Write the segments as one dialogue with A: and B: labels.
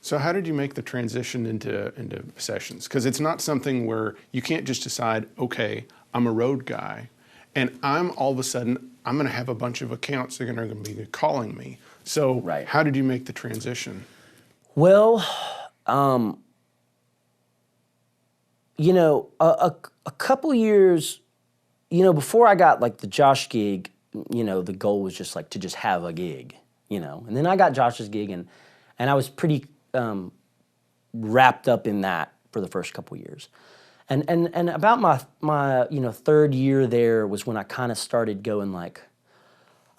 A: So how did you make the transition into sessions? Because it's not something where you can't just decide, okay, I'm a road guy, and I'm all of a sudden, I'm gonna have a bunch of accounts that are gonna be calling me. So how did you make the transition?
B: Well, you know, a couple years, you know, before I got like the Josh gig, you know, the goal was just like to just have a gig, you know. And then I got Josh's gig, and I was pretty wrapped up in that for the first couple years. And about my you know, third year there was when I kind of started going like,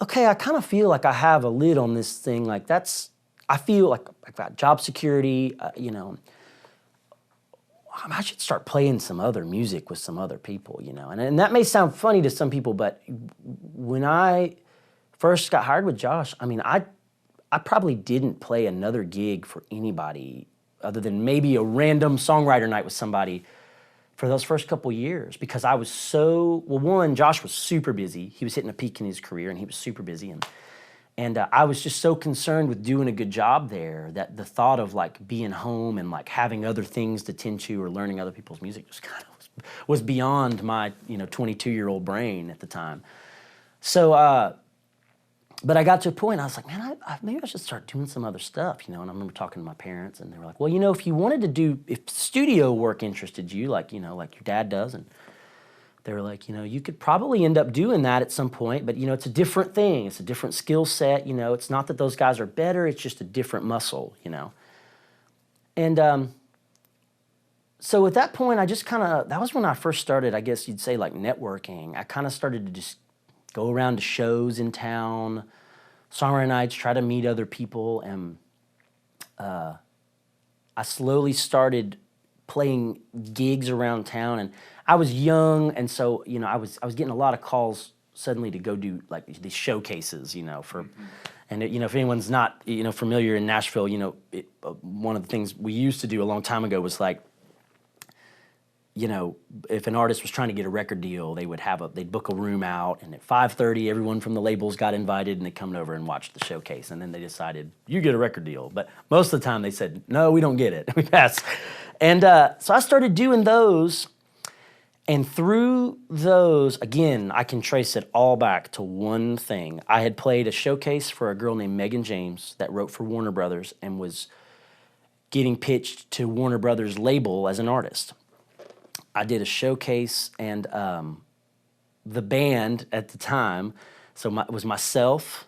B: okay, I kind of feel like I have a lid on this thing. Like I feel like I've got job security, you know. I should start playing some other music with some other people, you know. And that may sound funny to some people, but when I first got hired with Josh, I mean, I probably didn't play another gig for anybody other than maybe a random songwriter night with somebody for those first couple years, because I was so, well, one, Josh was super busy. He was hitting a peak in his career, and he was super busy. And I was just so concerned with doing a good job there that the thought of like being home and like having other things to tend to or learning other people's music just kind of was beyond my, you know, 22-year-old brain at the time. So, but I got to a point, I was like, man, maybe I should start doing some other stuff, you know. And I remember talking to my parents, and they were like, well, you know, if you wanted to do, if studio work interested you, like, you know, like your dad does, and they were like, you know, you could probably end up doing that at some point, but, you know, it's a different thing. It's a different skill set, you know. It's not that those guys are better, it's just a different muscle, you know. And so at that point, I just kind of, that was when I first started, I guess you'd say, like, networking. I kind of started to just go around to shows in town, songwriter nights, try to meet other people, and I slowly started playing gigs around town. And I was young, and so, you know, I was getting a lot of calls suddenly to go do like these showcases, you know, for, and you know, if anyone's not, you know, familiar in Nashville, you know, one of the things we used to do a long time ago was like, you know, if an artist was trying to get a record deal, they would they'd book a room out, and at 5:30, everyone from the labels got invited, and they come over and watched the showcase, and then they decided, you get a record deal. But most of the time they said, no, we don't get it, we pass. And so I started doing those, and through those, again, I can trace it all back to one thing. I had played a showcase for a girl named Megan James that wrote for Warner Brothers and was getting pitched to Warner Brothers label as an artist. I did a showcase, and the band at the time, so it was myself,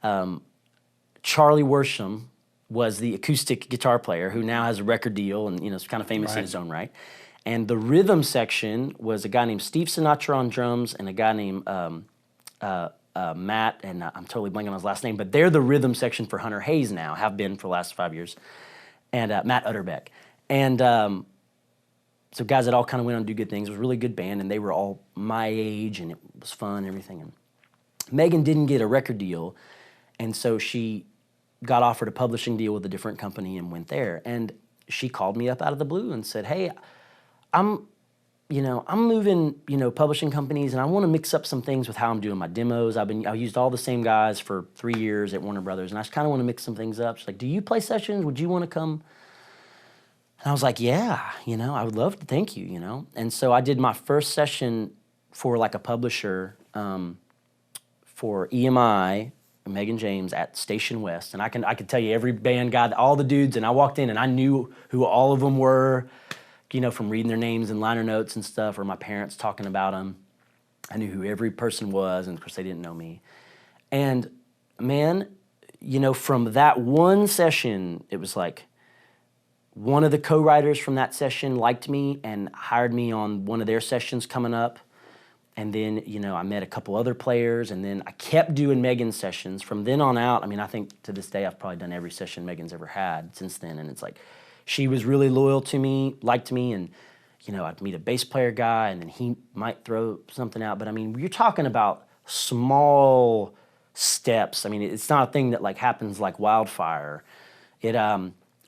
B: Charlie Worsham was the acoustic guitar player who now has a record deal and, you know, is kind of famous in his own right. And the rhythm section was a guy named Steve Sinatra on drums and a guy named Matt, and I'm totally blanking on his last name, but they're the rhythm section for Hunter Hayes now, have been for the last 5 years, and Matt Utterbeck. And so guys that all kind of went on to do good things. It was a really good band, and they were all my age, and it was fun and everything. And Megan didn't get a record deal, and so she got offered a publishing deal with a different company and went there. And she called me up out of the blue and said, hey, I'm moving, you know, publishing companies, and I want to mix up some things with how I'm doing my demos. I used all the same guys for 3 years at Warner Brothers, and I just kind of want to mix some things up. She's like, do you play sessions? Would you want to come? And I was like, yeah, you know, I would love to, thank you, you know. And so I did my first session for like a publisher for EMI, Megan James, at Station West. And I could tell you every band guy, all the dudes, and I walked in and I knew who all of them were, you know, from reading their names and liner notes and stuff, or my parents talking about them. I knew who every person was, and of course they didn't know me. And man, you know, from that one session, it was like one of the co-writers from that session liked me and hired me on one of their sessions coming up. And then, you know, I met a couple other players, and then I kept doing Megan's sessions. From then on out, I mean, I think to this day I've probably done every session Megan's ever had since then. And it's like, she was really loyal to me, liked me, and, you know, I'd meet a bass player guy, and then he might throw something out. But I mean, you're talking about small steps. I mean, it's not a thing that like happens like wildfire. It,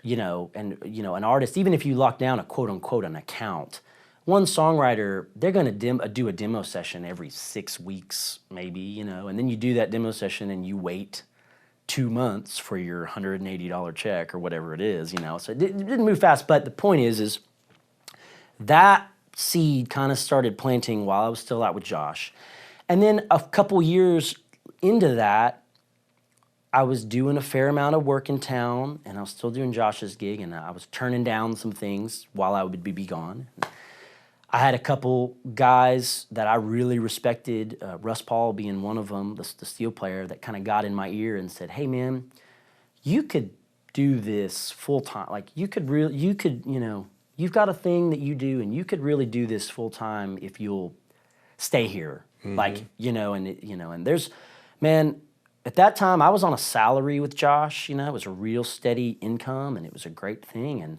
B: you know, and, you know, an artist, even if you lock down a quote unquote an account, one songwriter, they're going to do a demo session every 6 weeks, maybe, you know, and then you do that demo session and you wait 2 months for your $180 check or whatever it is, you know. So it didn't move fast, but the point is that seed kind of started planting while I was still out with Josh. And then a couple years into that, I was doing a fair amount of work in town, and I was still doing Josh's gig, and I was turning down some things while I would be gone. I had a couple guys that I really respected, Russ Paul being one of them, the steel player, that kind of got in my ear and said, "Hey man, you could do this full time. Like you could, you know, you've got a thing that you do, and you could really do this full time if you'll stay here." Mm-hmm. Like, you know, and there's, man, at that time I was on a salary with Josh. You know, it was a real steady income, and it was a great thing. And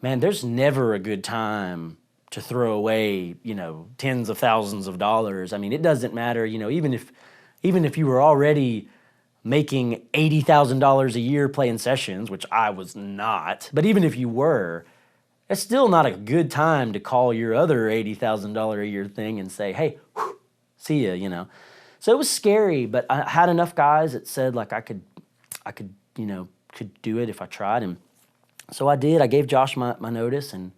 B: man, there's never a good time to throw away, you know, tens of thousands of dollars. I mean, it doesn't matter, you know, even if you were already making $80,000 a year playing sessions, which I was not, but even if you were, it's still not a good time to call your other $80,000 a year thing and say, "Hey, whew, see ya," you know. So it was scary, but I had enough guys that said like I could, you know, could do it if I tried. And so I did. I gave Josh my notice and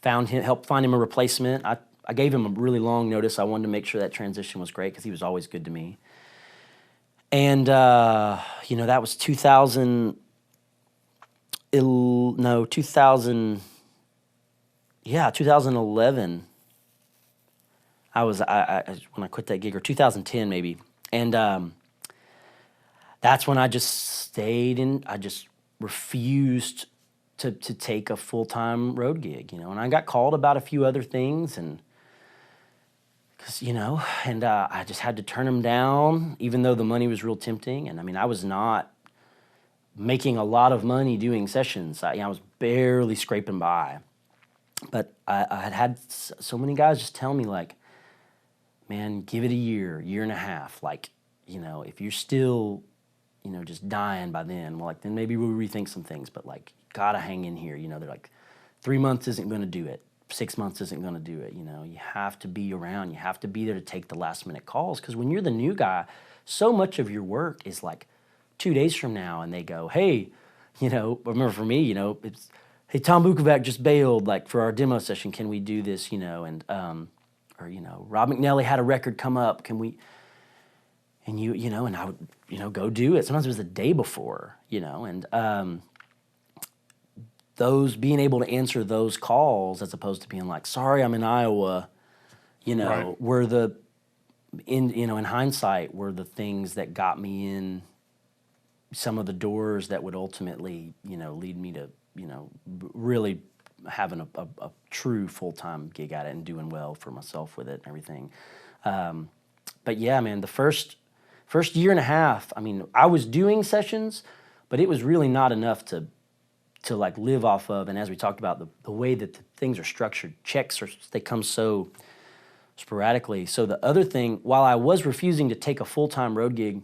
B: helped find him a replacement. I gave him a really long notice. I wanted to make sure that transition was great because he was always good to me. And, you know, that was 2011. I when I quit that gig, or 2010 maybe. And that's when I just stayed in, I just refused to take a full-time road gig, you know. And I got called about a few other things, and because, you know, and I just had to turn them down, even though the money was real tempting. And I mean, I was not making a lot of money doing sessions. I was barely scraping by. But I had so many guys just tell me, like, "Man, give it a year and a half. Like, you know, if you're still, you know, just dying by then, well, like, then maybe we'll rethink some things. But, like, gotta hang in here." You know, they're like, 3 months isn't going to do it. 6 months isn't going to do it. You know, you have to be around. You have to be there to take the last minute calls. Because when you're the new guy, so much of your work is like 2 days from now, and they go, "Hey," you know, I remember for me, you know, it's, "Hey, Tom Bukovac just bailed, like, for our demo session. Can we do this?" You know, and or, you know, "Rob McNally had a record come up. Can we?" And you know, and I would, you know, go do it. Sometimes it was the day before, you know, and those, being able to answer those calls as opposed to being like, "Sorry, I'm in Iowa," you know, right, were in hindsight, were the things that got me in some of the doors that would ultimately, you know, lead me to, you know, really having a true full-time gig at it and doing well for myself with it and everything. But yeah, man, the first year and a half, I mean, I was doing sessions, but it was really not enough to like live off of. And as we talked about, the way that the things are structured, they come so sporadically. So the other thing, while I was refusing to take a full-time road gig,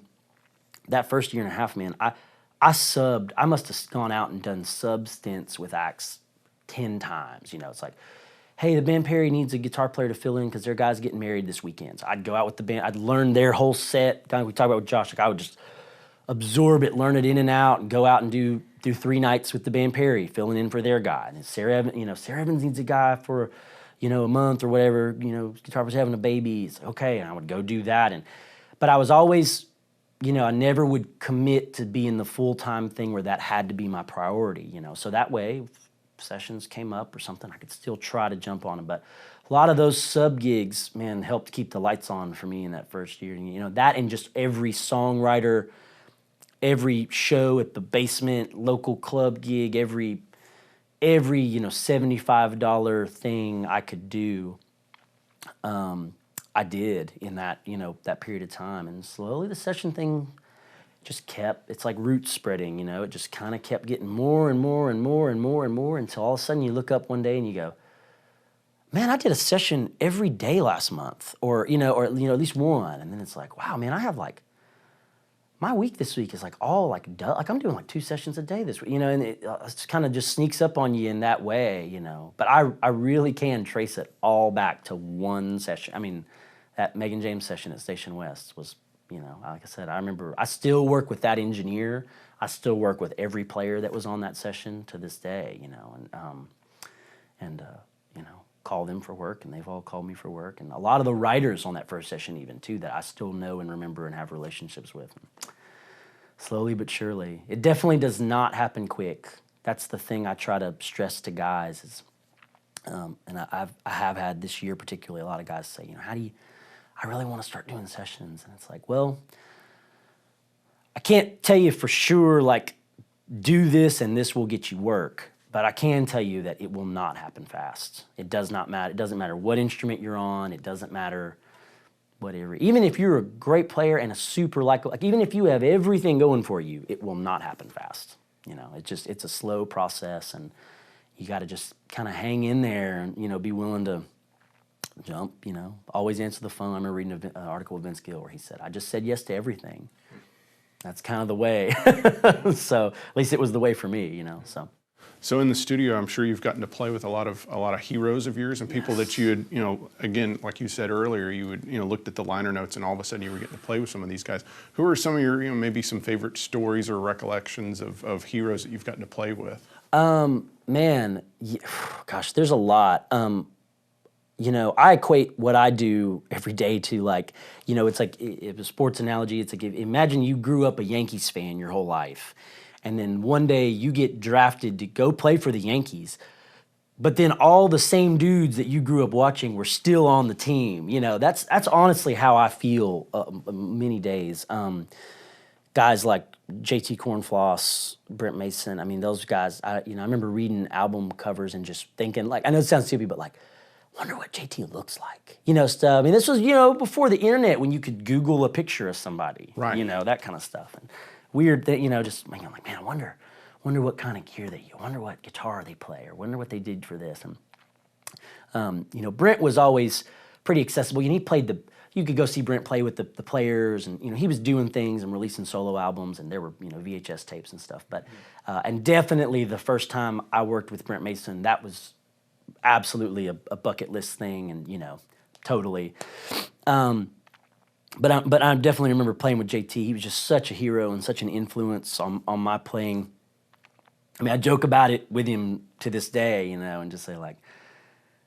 B: that first year and a half, man, I subbed. I must have gone out and done sub stints with acts 10 times. You know, it's like, "Hey, the band Perry needs a guitar player to fill in because their guy's getting married this weekend." So I'd go out with the band. I'd learn their whole set. Kind of we talked about with Josh. Like, I would just absorb it, learn it in and out, and go out and do 3 nights with the band Perry, filling in for their guy. And Sarah Evans needs a guy for, you know, a month or whatever. You know, guitar player's having a baby. It's like, okay, and I would go do that. But I was always, you know, I never would commit to being the full-time thing where that had to be my priority, you know. So that way, if sessions came up or something, I could still try to jump on them. But a lot of those sub gigs, man, helped keep the lights on for me in that first year. And, you know, that and just every songwriter, every show at the basement, local club gig, every you know, $75 thing I could do, I did in that, you know, that period of time. And slowly the session thing just kept, it's like root spreading, you know, it just kind of kept getting more and more and more and more and more until all of a sudden you look up one day and you go, man, I did a session every day last month, or at least one. And then it's like, wow, man, I have like, my week this week is like all like I'm doing like 2 sessions a day this week, you know, and it kind of just sneaks up on you in that way, you know. But I really can trace it all back to one session. I mean, that Megan James session at Station West was, you know, like I said, I remember I still work with that engineer. I still work with every player that was on that session to this day, you know, and you know, call them for work, and they've all called me for work, and a lot of the writers on that first session even too that I still know and remember and have relationships with. Slowly but surely, it definitely does not happen quick. That's the thing I try to stress to guys is, and I have had this year particularly a lot of guys say, you know, I really want to start doing sessions, and it's like, well, I can't tell you for sure like do this and this will get you work. But I can tell you that it will not happen fast. It does not matter. It doesn't matter what instrument you're on. It doesn't matter whatever. Even if you're a great player and a super like even if you have everything going for you, it will not happen fast. You know, it's a slow process, and you got to just kind of hang in there and, you know, be willing to jump, you know, always answer the phone. I remember reading an article with Vince Gill where he said, I just said yes to everything. That's kind of the way. So at least it was the way for me, you know, so.
A: So in the studio, I'm sure you've gotten to play with a lot of heroes of yours and people that you had, you know, again, like you said earlier, you would, you know, looked at the liner notes and all of a sudden you were getting to play with some of these guys. Who are some of your, you know, maybe some favorite stories or recollections of heroes that you've gotten to play with?
B: Man, gosh, there's a lot. You know, I equate what I do every day to like, you know, it's like a sports analogy. It's like, imagine you grew up a Yankees fan your whole life. And then one day you get drafted to go play for the Yankees, but then all the same dudes that you grew up watching were still on the team. You know, that's honestly how I feel many days. Guys like JT Cornfloss, Brent Mason, I mean, those guys, I remember reading album covers and just thinking, like, I know it sounds stupid, but like, wonder what JT looks like. You know, stuff. I mean, this was, you know, before the internet when you could Google a picture of somebody. Right. You know, that kind of stuff. And weird that, you know, just I'm like, man, I wonder what kind of gear they use. I wonder what guitar they play, or wonder what they did for this. And you know, Brent was always pretty accessible. You know, you could go see Brent play with the players, and you know, he was doing things and releasing solo albums, and there were, you know, VHS tapes and stuff. But and definitely the first time I worked with Brent Mason, that was absolutely a bucket list thing, and you know, totally. But I definitely remember playing with JT. He was just such a hero and such an influence on my playing. I mean, I joke about it with him to this day, you know, and just say like,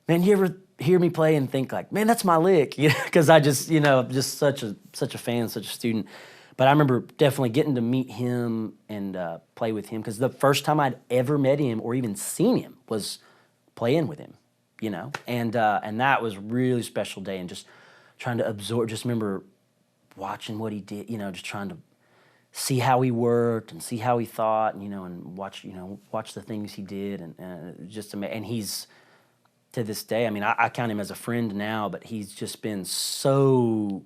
B: man, you ever hear me play and think like, man, that's my lick? You know, because I just, you know, just such a fan, such a student. But I remember definitely getting to meet him and play with him, because the first time I'd ever met him or even seen him was playing with him, you know, and that was a really special day, and just trying to absorb. Just remember watching what he did, you know, just trying to see how he worked and see how he thought, and, you know, and watch the things he did, and just amazing. And he's, to this day, I mean, I count him as a friend now, but he's just been so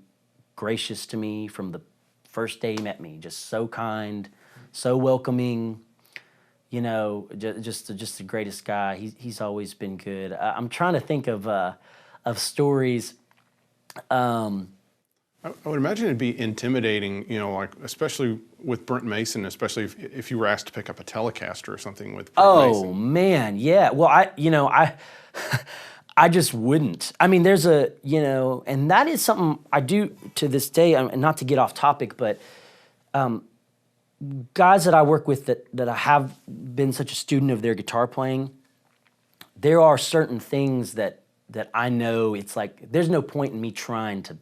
B: gracious to me from the first day he met me. Just so kind, so welcoming, you know, just the greatest guy. He's always been good. I'm trying to think of stories.
A: I would imagine it'd be intimidating, you know, like especially with Brent Mason, especially if you were asked to pick up a Telecaster or something with Brent Mason.
B: Oh man, yeah. Well, I just wouldn't. I mean, there's a, you know, and that is something I do to this day. Not to get off topic, but guys that I work with that I have been such a student of their guitar playing, there are certain things that I know it's like there's no point in me trying to.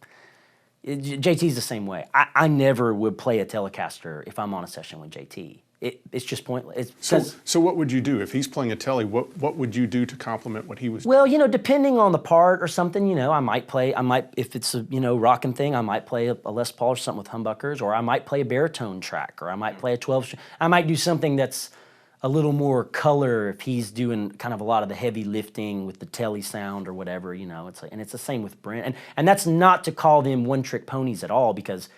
B: JT's the same way. I never would play a Telecaster if I'm on a session with JT. it's just pointless. It's
A: So what would you do if he's playing a telly? What would you do to complement what he was doing?
B: well, depending on the part or something, I might if it's a, rockin' thing, I might play a Les Paul or something with humbuckers, or I might play a baritone track, or I might play a 12. I might do something that's a little more color if he's doing kind of a lot of the heavy lifting with the telly sound or whatever, It's like, and it's the same with Brent, and that's not to call them one-trick ponies at all, because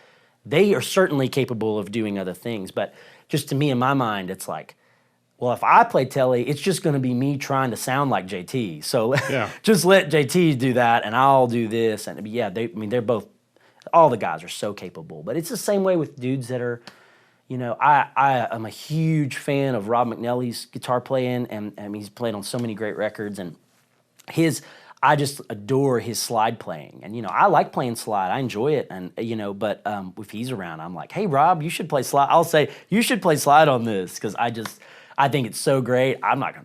B: they are certainly capable of doing other things, but just to me, in my mind, it's like, well, if I play telly, it's just going to be me trying to sound like JT. So just let JT do that, and I'll do this. And yeah, they're both, all the guys are so capable. But it's the same way with dudes that are, I am a huge fan of Rob McNally's guitar playing, and he's played on so many great records. And I just adore his slide playing. And, I like playing slide. I enjoy it. And, but if he's around, I'm like, hey, Rob, you should play slide. I'll say, you should play slide on this, because I think it's so great. I'm not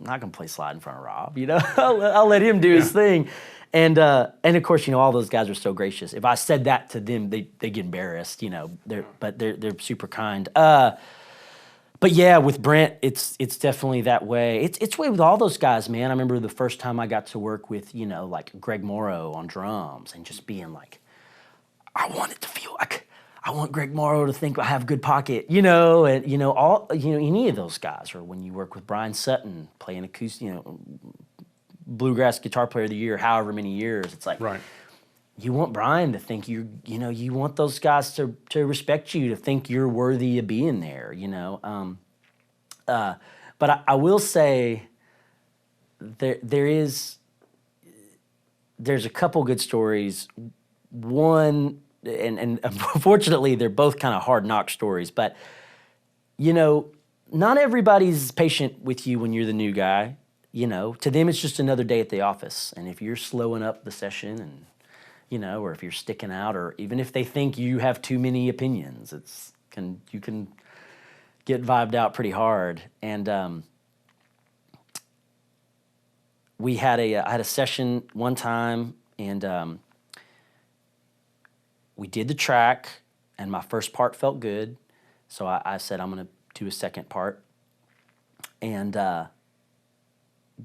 B: gonna play slide in front of Rob. I'll let him do his thing, and of course, all those guys are so gracious. If I said that to them, they get embarrassed. They're super kind. But yeah, with Brent, it's definitely that way. It's way with all those guys, man. I remember the first time I got to work with like Greg Morrow on drums, and just being like, I want it to feel like. I want Greg Morrow to think I have good pocket, and all any of those guys, or when you work with Brian Sutton playing acoustic, bluegrass guitar player of the year, however many years, it's like you want Brian to think you want those guys to respect you, to think you're worthy of being there, But I will say there's a couple good stories. One. And unfortunately, they're both kind of hard knock stories. But, not everybody's patient with you when you're the new guy. To them, it's just another day at the office. And if you're slowing up the session, and, or if you're sticking out, or even if they think you have too many opinions, you can get vibed out pretty hard. And I had a session one time, and we did the track, and my first part felt good, so I said I'm going to do a second part, and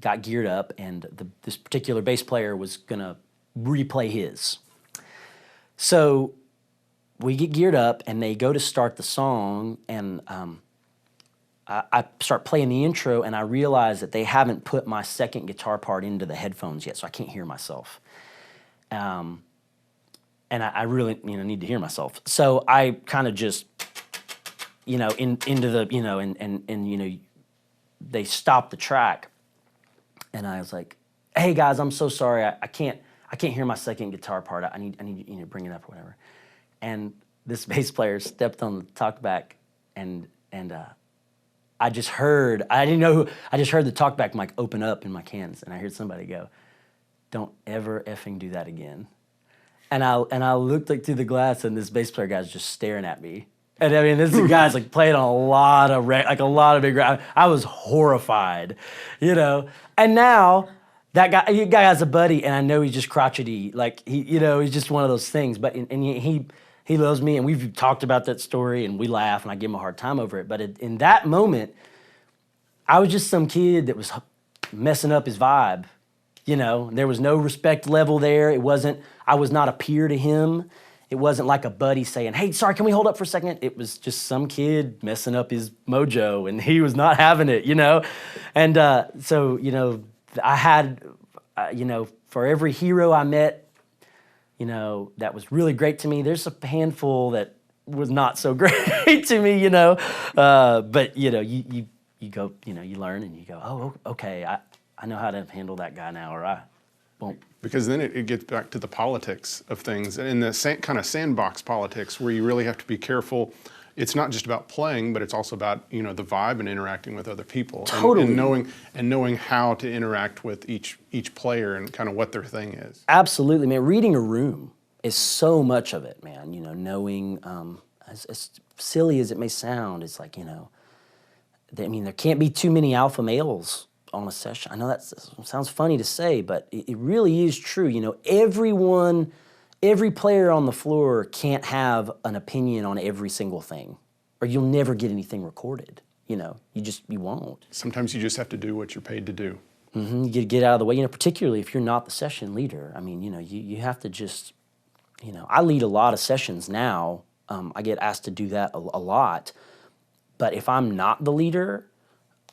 B: got geared up, and this particular bass player was going to replay his. So we get geared up, and they go to start the song, and I start playing the intro, and I realize that they haven't put my second guitar part into the headphones yet, so I can't hear myself. And I really, need to hear myself. So I kind of just, into the, and they stopped the track, and I was like, "Hey guys, I'm so sorry. I can't hear my second guitar part. I need you to bring it up or whatever." And this bass player stepped on the talkback, and I just heard the talkback mic open up in my cans, and I heard somebody go, "Don't ever effing do that again." And I looked through the glass, and this bass player guy's just staring at me. And this guy's playing on a lot of big. I was horrified, And now that guy has a buddy, and I know he's just crotchety, he's just one of those things. But he loves me, and we've talked about that story, and we laugh, and I give him a hard time over it. But in that moment, I was just some kid that was messing up his vibe. There was no respect level there. I was not a peer to him. It wasn't like a buddy saying, "Hey, sorry, can we hold up for a second?" It was just some kid messing up his mojo, and he was not having it, And so, I had, for every hero I met, that was really great to me, there's a handful that was not so great to me, But, you go, you learn, and you go, "Oh, okay, I know how to handle that guy now," or I won't.
A: Because then it gets back to the politics of things, and in the kind of sandbox politics where you really have to be careful. It's not just about playing, but it's also about the vibe and interacting with other people,
B: Totally.
A: and knowing how to interact with each player and kind of what their thing is.
B: Absolutely, man. Reading a room is so much of it, man. Knowing, as silly as it may sound, it's like there can't be too many alpha males on a session. I know that sounds funny to say, but it really is true. Every player on the floor can't have an opinion on every single thing. or you'll never get anything recorded. You know, you won't.
A: Sometimes you just have to do what you're paid to do.
B: Mm-hmm. You get out of the way, you know, particularly if you're not the session leader. I mean, you know, you have to just, you know, I lead a lot of sessions now. I get asked to do that a lot. But if I'm not the leader,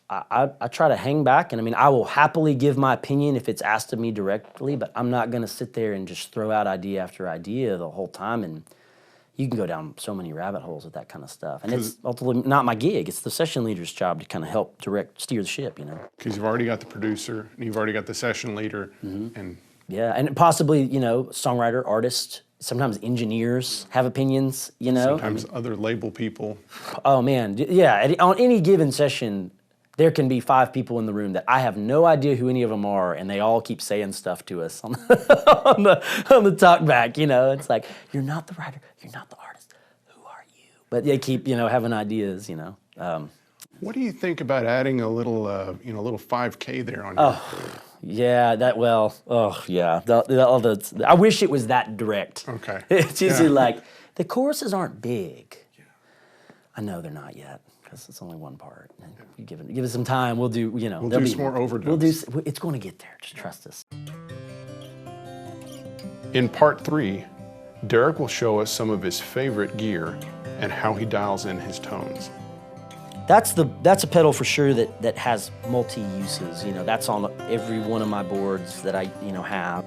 B: I try to hang back. And I mean, I will happily give my opinion if it's asked of me directly, but I'm not going to sit there and just throw out idea after idea the whole time. And you can go down so many rabbit holes with that kind of stuff. And it's ultimately not my gig. It's the session leader's job to kind of help steer the ship, you know.
A: Because you've already got the producer, and you've already got the session leader, and
B: yeah, and possibly, you know, songwriter, artist, sometimes engineers have opinions, you know.
A: sometimes other label people.
B: Oh, man, yeah, on any given session, there can be 5 people in the room that I have no idea who any of them are, and they all keep saying stuff to us on the talk back, you know. It's like, you're not the writer, you're not the artist, who are you? But they keep, you know, having ideas, you know.
A: What do you think about adding a little 5K there on
B: Oh, yeah, I wish it was that direct.
A: Okay.
B: It's usually like, the choruses aren't big. Yeah. I know they're not yet, because it's only one part. You give it some time, we'll do, you know.
A: We'll do some more overdubs.
B: It's going to get there, just trust us.
A: In part 3, Derek will show us some of his favorite gear and how he dials in his tones.
B: That's a pedal for sure that has multi-uses. You know, that's on every one of my boards that I, you know, have.